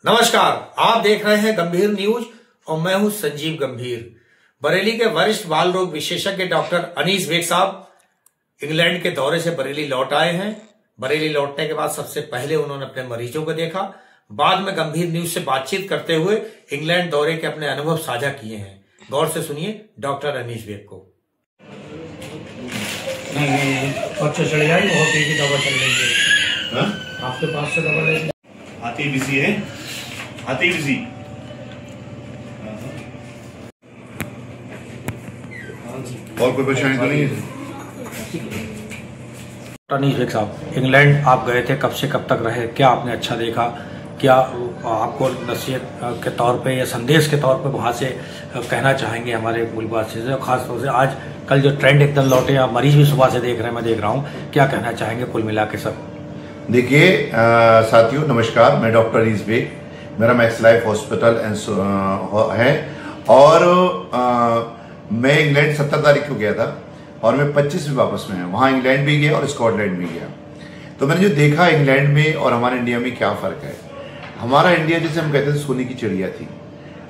नमस्कार, आप देख रहे हैं गंभीर न्यूज और मैं हूं संजीव गंभीर। बरेली के वरिष्ठ बाल रोग विशेषज्ञ डॉक्टर अनीस बेग साहब इंग्लैंड के दौरे से बरेली लौट आए हैं। बरेली लौटने के बाद सबसे पहले उन्होंने अपने मरीजों को देखा, बाद में गंभीर न्यूज से बातचीत करते हुए इंग्लैंड दौरे के अपने अनुभव साझा किए हैं। गौर से सुनिए डॉक्टर अनीस बेग को। बच्चे चले जाएंगे, बहुत तेजी दवा चल रही है। आपके पास से दवा लेंगे। हाथी बिजी है, हाथी बिजी। और कोई परेशानी तो नहीं है? अनीस बेग साहब, इंग्लैंड आप गए थे, कब से कब तक रहे, क्या आपने अच्छा देखा, क्या आपको नसीहत के तौर पे या संदेश के तौर पे वहाँ से कहना चाहेंगे हमारे मूलवासी से? खासतौर से आज कल जो ट्रेंड एकदम लौटे, आप मरीज भी सुबह से देख रहे हैं, मैं देख रहा हूँ, क्या कहना चाहेंगे कुल मिला के सब? देखिए साथियों, नमस्कार। मैं डॉक्टर अनीस बेग, मेरा मैक्स लाइफ हॉस्पिटल है और मैं इंग्लैंड 17 तारीख को गया था और मैं 25 में वापस में हूँ। वहाँ इंग्लैंड भी गया और स्कॉटलैंड भी गया। तो मैंने जो देखा इंग्लैंड में और हमारे इंडिया में क्या फ़र्क है। हमारा इंडिया जैसे हम कहते थे सोने की चिड़िया थी,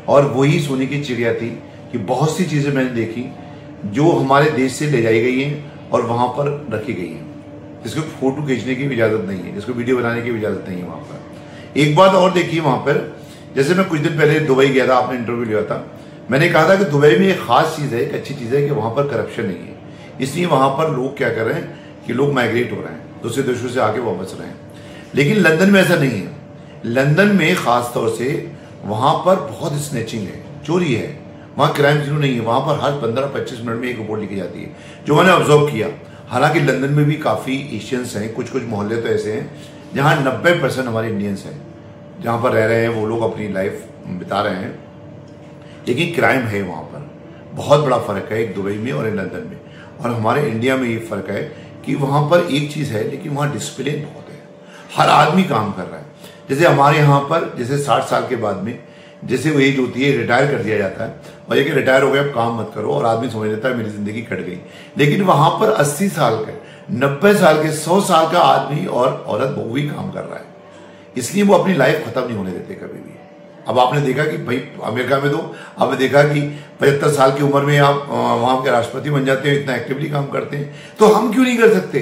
और वही सोने की चिड़िया थी कि बहुत सी चीज़ें मैंने देखी जो हमारे देश से ले जाई गई हैं और वहाँ पर रखी गई हैं, जिसको फोटो खींचने की भी इजाज़त नहीं है, जिसको वीडियो बनाने की भी इजाज़त नहीं है वहाँ पर। एक बात और देखिए वहाँ पर, जैसे मैं कुछ दिन पहले दुबई गया था, आपने इंटरव्यू लिया था, मैंने कहा था कि दुबई में एक खास चीज़ है, एक अच्छी चीज़ है कि वहाँ पर करप्शन नहीं है। इसलिए वहाँ पर लोग क्या कर रहे हैं कि लोग माइग्रेट हो रहे हैं, दूसरे देशों से आके वापस रहे हैं। लेकिन लंदन में ऐसा नहीं है। लंदन में खास तौर से वहाँ पर बहुत स्नैचिंग है, चोरी है, वहाँ क्राइम जीरो नहीं है। वहाँ पर हर 15-25 मिनट में एक रिपोर्ट लिखी जाती है, जो मैंने ऑब्जर्व किया। हालांकि लंदन में भी काफ़ी एशियंस हैं, कुछ कुछ मोहल्ले तो ऐसे हैं जहाँ 90% हमारे इंडियंस हैं, जहाँ पर रह रहे हैं, वो लोग अपनी लाइफ बिता रहे हैं, लेकिन क्राइम है वहाँ पर। बहुत बड़ा फ़र्क है एक दुबई में और एक लंदन में। और हमारे इंडिया में ये फ़र्क है कि वहाँ पर एक चीज़ है, लेकिन वहाँ डिसिप्लिन बहुत है, हर आदमी काम कर रहा है। जैसे हमारे यहाँ पर जैसे 60 साल के बाद में जैसे वो एज होती है, रिटायर कर दिया जाता है और ये कि रिटायर हो गया, अब काम मत करो, और आदमी समझ लेता है मेरी जिंदगी कट गई। लेकिन वहां पर 80 साल के, 90 साल के, 100 साल का आदमी और औरत वो भी काम कर रहा है, इसलिए वो अपनी लाइफ खत्म नहीं होने देते कभी भी। अब आपने देखा कि भाई अमेरिका में तो आपने देखा कि 75 साल की उम्र में आप वहां के राष्ट्रपति बन जाते हैं, इतना एक्टिवली काम करते हैं। तो हम क्यों नहीं कर सकते?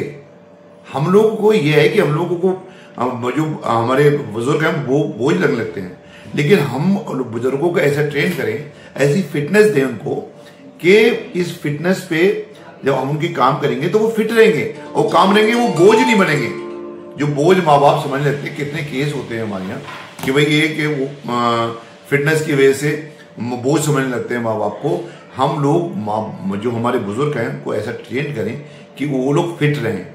हम लोगों को यह है कि हम लोगों को जो हमारे बुजुर्ग हैं वो बोझ लगने लगते हैं, लेकिन हम बुजुर्गों को ऐसा ट्रेन करें, ऐसी फिटनेस दें उनको कि इस फिटनेस पे जब हम उनकी काम करेंगे तो वो फिट रहेंगे और काम रहेंगे, वो बोझ नहीं बनेंगे। जो बोझ माँ बाप समझ लेते हैं, कितने केस होते हैं हमारे यहाँ कि भाई ये कि वो फिटनेस की वजह से बोझ समझने लगते हैं माँ बाप को। हम लोग जो हमारे बुजुर्ग हैं उनको ऐसा ट्रेन करें कि वो लोग फिट रहें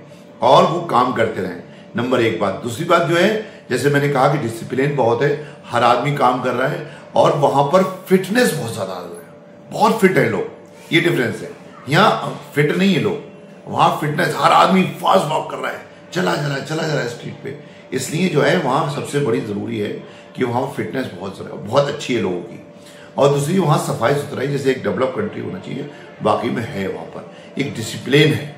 और वो काम करते रहें। नंबर एक बात। दूसरी बात जो है, जैसे मैंने कहा कि डिसिप्लिन बहुत है, हर आदमी काम कर रहा है और वहां पर फिटनेस बहुत ज्यादा है, बहुत फिट है लोग, ये डिफरेंस है। यहाँ फिट नहीं है लोग, वहां फिटनेस, हर आदमी फास्ट वॉक कर रहा है, चला जा रहा है स्ट्रीट पे। इसलिए जो है वहां सबसे बड़ी जरूरी है कि वहां फिटनेस बहुत अच्छी है लोगों की। और दूसरी वहां सफाई सुथराई, जैसे एक डेवलप कंट्री होना चाहिए, बाकी में है। वहां पर एक डिसिप्लिन है,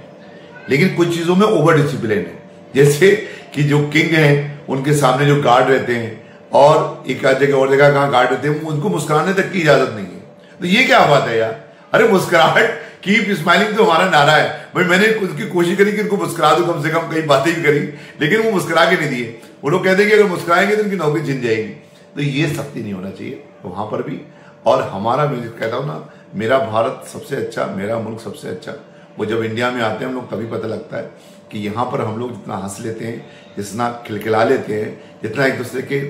लेकिन कुछ चीजों में ओवर डिसिप्लिन है। जैसे कि जो किंग हैं उनके सामने जो गार्ड रहते हैं, और एक जगह और जगह कहाँ गार्ड रहते हैं, उनको मुस्कुराने तक की इजाजत नहीं है। तो ये क्या बात है यार? अरे मुस्कुराहट, कीप स्माइलिंग तो हमारा नारा है भाई। मैंने उसकी कोशिश करी कि उनको मुस्कुरा दूं, कम से कम कई बातें भी करी, लेकिन वो मुस्कुरा के नहीं दिए। वो लोग कहते हैं कि अगर मुस्कुराएंगे तो उनकी नौकरी छिन जाएगी। तो ये सख्ती नहीं होना चाहिए वहां पर भी। और हमारा, मैं कहता हूँ ना, मेरा भारत सबसे अच्छा, मेरा मुल्क सबसे अच्छा। वो जब इंडिया में आते हैं हम लोग, तभी पता लगता है कि यहाँ पर हम लोग जितना हंस लेते हैं, जितना खिलखिला लेते हैं, जितना एक दूसरे के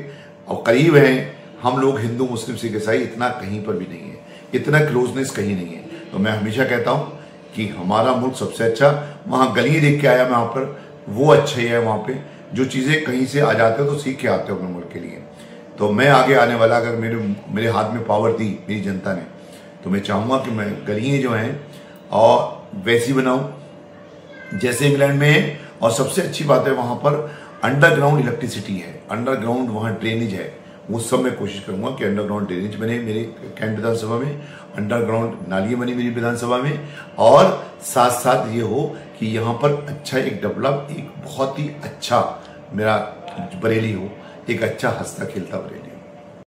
और करीब हैं हम लोग, हिंदू मुस्लिम सिख ईसाई, इतना कहीं पर भी नहीं है, इतना क्लोजनेस कहीं नहीं है। तो मैं हमेशा कहता हूँ कि हमारा मुल्क सबसे अच्छा। वहाँ गली देख के आया मैं, वहाँ पर वो अच्छा ही है। वहाँ पे जो चीज़ें कहीं से आ जाते हो तो सीख के आते हो अपने मुल्क के लिए। तो मैं आगे आने वाला, अगर मेरे हाथ में पावर दी मेरी जनता ने, तो मैं चाहूँगा कि मैं गलियाँ जो हैं और वैसी बनाऊँ जैसे इंग्लैंड में है। और सबसे अच्छी बात है वहाँ पर अंडरग्राउंड इलेक्ट्रिसिटी है, अंडरग्राउंड वहाँ ड्रेनेज है। वो सब मैं कोशिश करूंगा कि अंडरग्राउंड ड्रेनेज बने मेरे कैंट विधानसभा में, अंडरग्राउंड नालियाँ बनी मेरी विधानसभा में, और साथ साथ ये हो कि यहाँ पर अच्छा एक डेवलप, एक बहुत ही अच्छा मेरा बरेली हो, एक अच्छा हंसता खेलता बरेली।